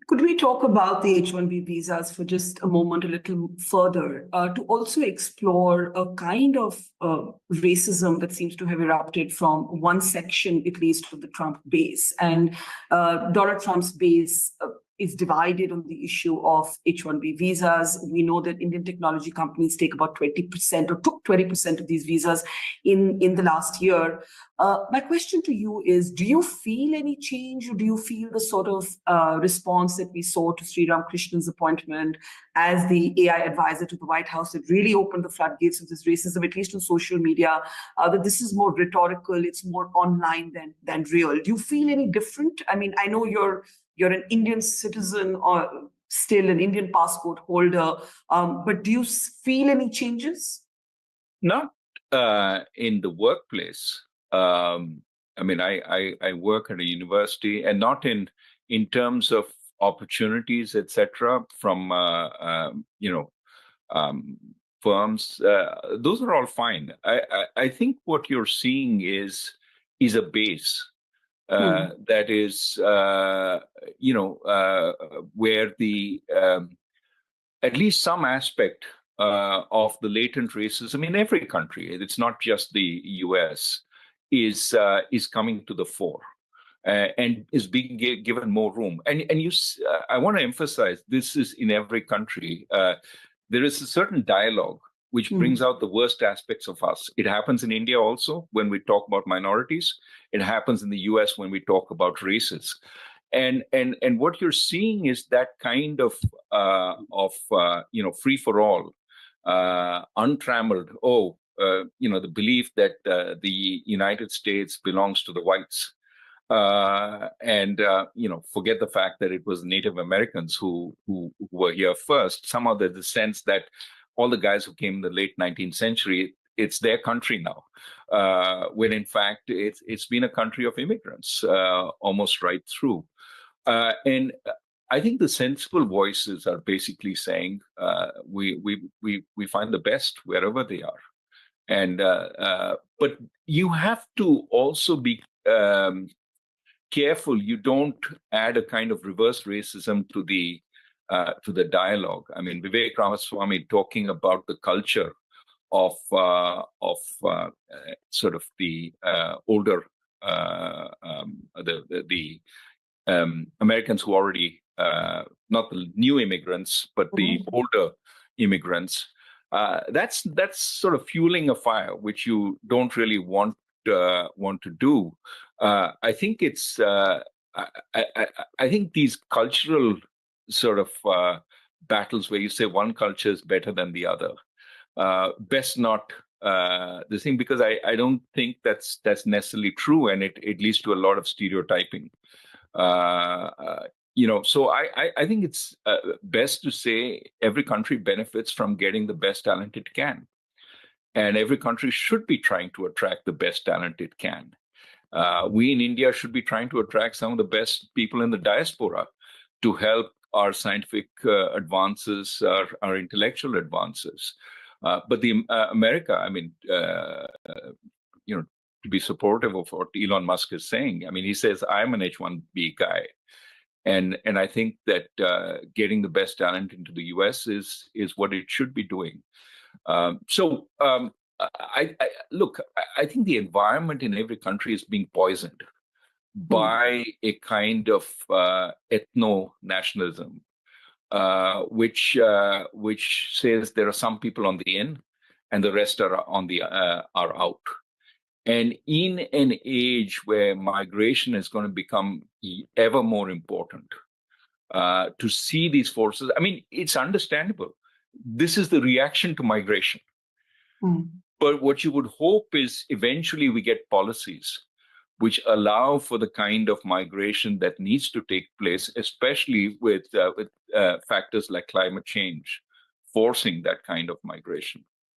Could we talk about the H1-B visas for just a moment, a little further, to also explore a kind of racism that seems to have erupted from one section, at least, of the Trump base? And Donald Trump's base is divided on the issue of H1-B visas. We know that Indian technology companies take about 20% or took 20% of these visas in the last year. My question to you is, do you feel any change, or do you feel the sort of response that we saw to Sriram Krishnan's appointment as the AI advisor to the White House that really opened the floodgates of this racism, at least on social media, that this is more rhetorical, it's more online than real? Do you feel any different? I mean, I know you're an Indian citizen or still an Indian passport holder, but do you feel any changes? Not in the workplace. I mean, I work at a university, and not in terms of opportunities, etc. from firms. Those are all fine. I think what you're seeing is a base. That is, where the at least some aspect of the latent racism in every country, it's not just the US, is coming to the fore and is being given more room. And I want to emphasize, this is in every country. There is a certain dialogue which brings out the worst aspects of us. It happens in India also when we talk about minorities. It happens in the US when we talk about races. And what you're seeing is that kind of free for all, untrammeled. The belief that the United States belongs to the whites, forget the fact that it was Native Americans who were here first. Somehow there's the sense that all the guys who came in the late 19th century, it's their country now, when in fact it's been a country of immigrants almost right through. And I think the sensible voices are basically saying we find the best wherever they are, and but you have to also be careful you don't add a kind of reverse racism to the dialogue. I mean, Vivek Ramaswamy talking about the culture of sort of the older the Americans who already not the new immigrants but the older immigrants. That's sort of fueling a fire which you don't really want to do. I think it's I think these cultural sort of battles where you say one culture is better than the other, best not the thing, because I don't think that's necessarily true, and it leads to a lot of stereotyping. So I think it's best to say every country benefits from getting the best talent it can, and every country should be trying to attract the best talent it can. We in India should be trying to attract some of the best people in the diaspora to help our scientific advances, our intellectual advances. But the America, I mean, to be supportive of what Elon Musk is saying, I mean, he says, I'm an H1-B guy. And I think that getting the best talent into the US is what it should be doing. I think the environment in every country is being poisoned by a kind of ethno-nationalism, which says there are some people on the in and the rest are out. And in an age where migration is going to become ever more important, to see these forces, I mean, it's understandable. This is the reaction to migration. But what you would hope is eventually we get policies which allow for the kind of migration that needs to take place, especially with factors like climate change forcing that kind of migration.